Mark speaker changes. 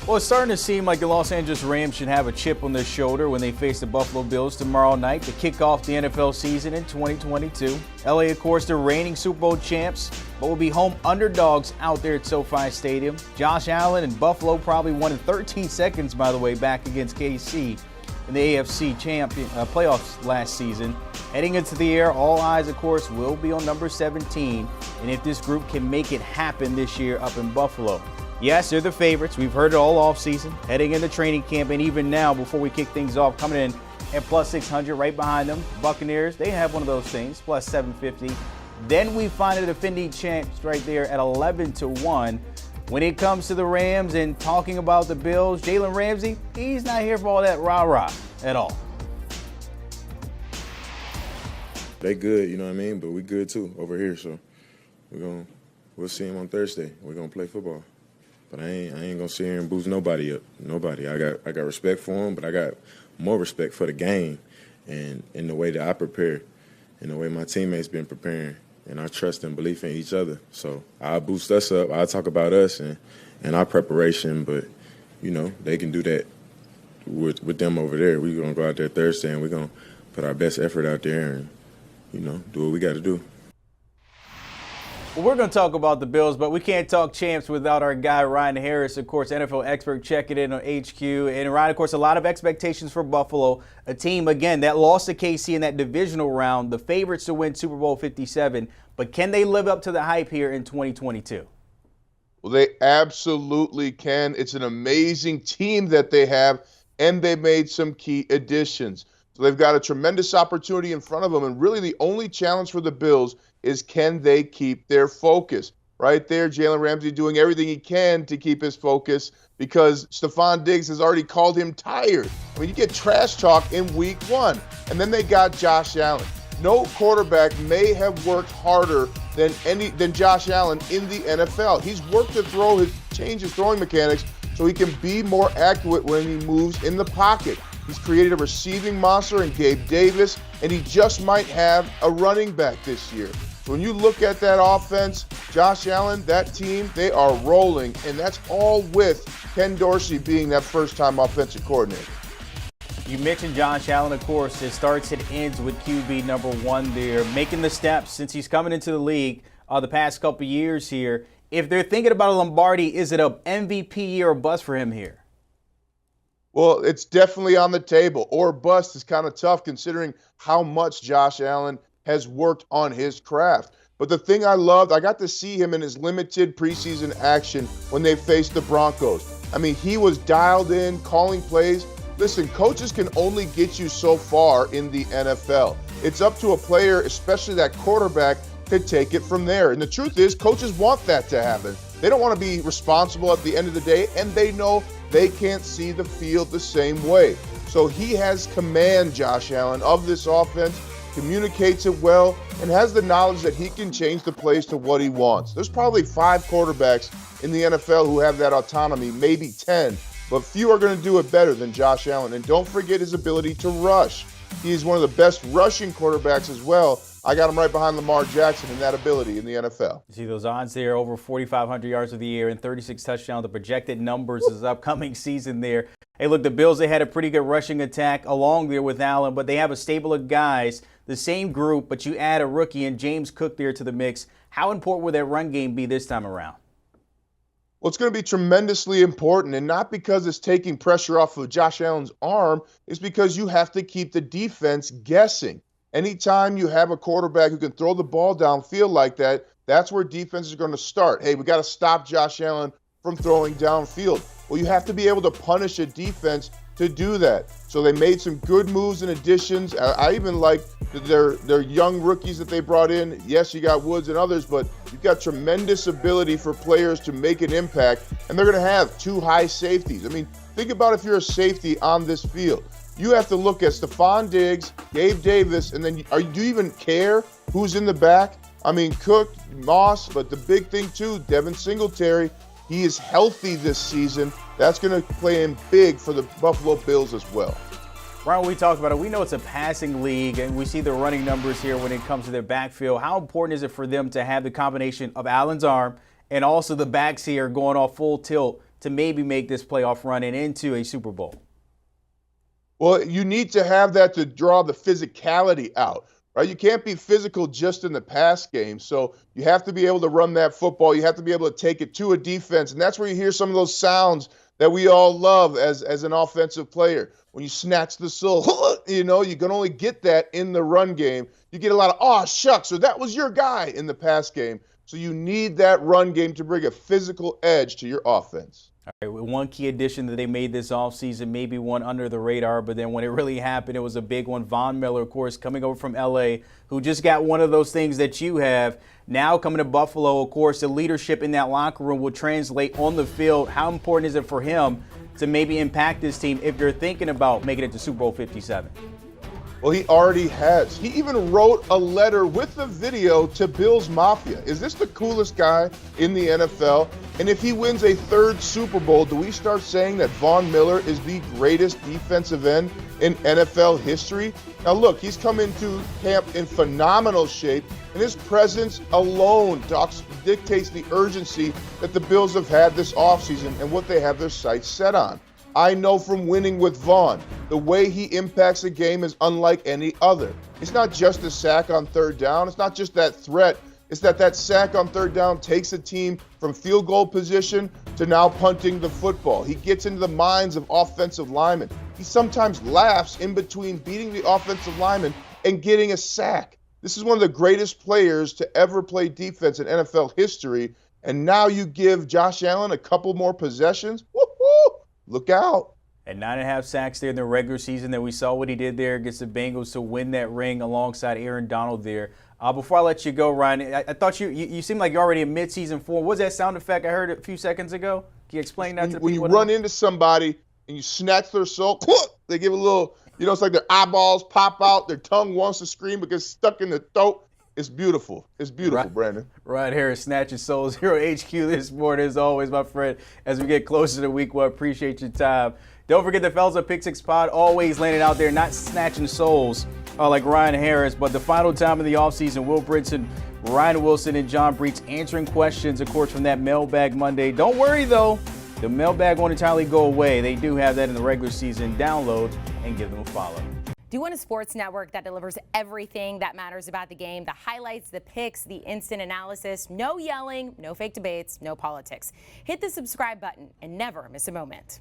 Speaker 1: Well, it's starting to seem like the Los Angeles Rams should have a chip on their shoulder when they face the Buffalo Bills tomorrow night to kick off the NFL season in 2022. LA, of course, the reigning Super Bowl champs, but will be home underdogs out there at SoFi Stadium. Josh Allen and Buffalo probably won in 13 seconds, by the way, back against KC in the AFC playoffs last season. Heading into the year, all eyes, of course, will be on number 17, and if this group can make it happen this year up in Buffalo. Yes, they're the favorites. We've heard it all offseason, heading into training camp, and even now, before we kick things off, coming in at plus 600 right behind them. Buccaneers, they have one of those things, plus 750. Then we find the defending champs right there at 11-1. When it comes to the Rams and talking about the Bills, Jalen Ramsey, he's not here for all that rah-rah at all.
Speaker 2: They good, you know what I mean? But we good too over here, so we'll see him on Thursday. We're gonna play football. But I ain't gonna sit here and boost nobody up. Nobody. I got respect for him, but I got more respect for the game and in the way that I prepare and the way my teammates been preparing. And I trust and believe in each other. So I'll boost us up. I'll talk about us and our preparation, but you know, they can do that with them over there. We're gonna go out there Thursday and we're gonna put our best effort out there and, you know, do what we gotta do.
Speaker 1: Well, we're going to talk about the Bills, but we can't talk champs without our guy Ryan Harris, of course, NFL expert, checking in on HQ. And Ryan, of course, a lot of expectations for Buffalo, a team, again, that lost to KC in that divisional round, the favorites to win Super Bowl 57. But can they live up to the hype here in 2022?
Speaker 3: Well, they absolutely can. It's an amazing team that they have, and they made some key additions. So they've got a tremendous opportunity in front of them, and really the only challenge for the Bills is can they keep their focus? Right there, Jalen Ramsey doing everything he can to keep his focus because Stephon Diggs has already called him tired. I mean, you get trash talk in week one, and then they got Josh Allen. No quarterback may have worked harder than Josh Allen in the NFL. He's worked to change his throwing mechanics so he can be more accurate when he moves in the pocket. He's created a receiving monster in Gabe Davis, and he just might have a running back this year. So when you look at that offense, Josh Allen, that team, they are rolling, and that's all with Ken Dorsey being that first-time offensive coordinator.
Speaker 1: You mentioned Josh Allen, of course. It starts and ends with QB number one there, making the steps since he's coming into the league the past couple years here. If they're thinking about a Lombardi, is it a MVP year or bust for him here?
Speaker 3: Well, it's definitely on the table. Or bust is kind of tough considering how much Josh Allen has worked on his craft. But the thing I loved, I got to see him in his limited preseason action when they faced the Broncos. I mean, he was dialed in, calling plays. Listen, coaches can only get you so far in the NFL. It's up to a player, especially that quarterback, to take it from there. And the truth is, coaches want that to happen. They don't want to be responsible at the end of the day, and they know they can't see the field the same way. So he has command, Josh Allen, of this offense, communicates it well, and has the knowledge that he can change the plays to what he wants. There's probably 5 quarterbacks in the NFL who have that autonomy, maybe 10, but few are going to do it better than Josh Allen. And don't forget his ability to rush. He's one of the best rushing quarterbacks as well. I got him right behind Lamar Jackson in that ability in the NFL.
Speaker 1: You see those odds there, over 4,500 yards of the year and 36 touchdowns. The projected numbers this upcoming season there. Hey, look, the Bills, they had a pretty good rushing attack along there with Allen, but they have a stable of guys, the same group, but you add a rookie and James Cook there to the mix. How important will that run game be this time around?
Speaker 3: Well, it's going to be tremendously important, and not because it's taking pressure off of Josh Allen's arm. It's because you have to keep the defense guessing. Anytime you have a quarterback who can throw the ball downfield like that, that's where defense is going to start. Hey, we got to stop Josh Allen from throwing downfield. Well, you have to be able to punish a defense to do that. So they made some good moves and additions. I even like their young rookies that they brought in. Yes, you got Woods and others, but you've got tremendous ability for players to make an impact, and they're going to have 2 high safeties. I mean, think about if you're a safety on this field. You have to look at Stephon Diggs, Gabe Davis, and then do you even care who's in the back? I mean, Cook, Moss, but the big thing too, Devin Singletary, he is healthy this season. That's going to play in big for the Buffalo Bills as well.
Speaker 1: Ryan, we talked about it. We know it's a passing league, and we see the running numbers here when it comes to their backfield. How important is it for them to have the combination of Allen's arm and also the backs here going off full tilt to maybe make this playoff run and into a Super Bowl?
Speaker 3: Well, you need to have that to draw the physicality out, right? You can't be physical just in the pass game. So you have to be able to run that football. You have to be able to take it to a defense. And that's where you hear some of those sounds that we all love as an offensive player. When you snatch the soul, you can only get that in the run game. You get a lot of, oh, shucks, or that was your guy in the pass game. So you need that run game to bring a physical edge to your offense.
Speaker 1: All right, one key addition that they made this offseason, maybe one under the radar, but then when it really happened, it was a big one. Von Miller, of course, coming over from L.A., who just got one of those things that you have. Now coming to Buffalo, of course, the leadership in that locker room will translate on the field. How important is it for him to maybe impact this team if you're thinking about making it to Super Bowl 57?
Speaker 3: Well, he already has. He even wrote a letter with a video to Bills Mafia. Is this the coolest guy in the NFL? And if he wins a third Super Bowl, do we start saying that Von Miller is the greatest defensive end in NFL history? Now, look, he's come into camp in phenomenal shape, and his presence alone dictates the urgency that the Bills have had this offseason and what they have their sights set on. I know from winning with Vaughn, the way he impacts the game is unlike any other. It's not just a sack on third down. It's not just that threat. It's that sack on third down takes a team from field goal position to now punting the football. He gets into the minds of offensive linemen. He sometimes laughs in between beating the offensive lineman and getting a sack. This is one of the greatest players to ever play defense in NFL history. And now you give Josh Allen a couple more possessions. Woo-hoo! Look out.
Speaker 1: And 9.5 sacks there in the regular season that we saw what he did there against the Bengals to win that ring alongside Aaron Donald there. Before I let you go, Ryan, I thought you seemed like you're already in mid-season form. What was that sound effect I heard a few seconds ago? Can you explain that to the people?
Speaker 3: When you run into somebody and you snatch their soul, they give a little, it's like their eyeballs pop out, their tongue wants to scream because it's stuck in the throat. It's beautiful. It's beautiful,
Speaker 1: right,
Speaker 3: Brandon.
Speaker 1: Right here, Snatching Souls, Hero HQ this morning, as always, my friend. As we get closer to week one, appreciate your time. Don't forget the fellas at Pick Six Pod, always landing out there, not snatching souls like Ryan Harris, but the final time of the offseason, Will Brinson, Ryan Wilson, and John Breach answering questions, of course, from that Mailbag Monday. Don't worry, though. The mailbag won't entirely go away. They do have that in the regular season. Download and give them a follow.
Speaker 4: Do you want a sports network that delivers everything that matters about the game? The highlights, the picks, the instant analysis, no yelling, no fake debates, no politics. Hit the subscribe button and never miss a moment.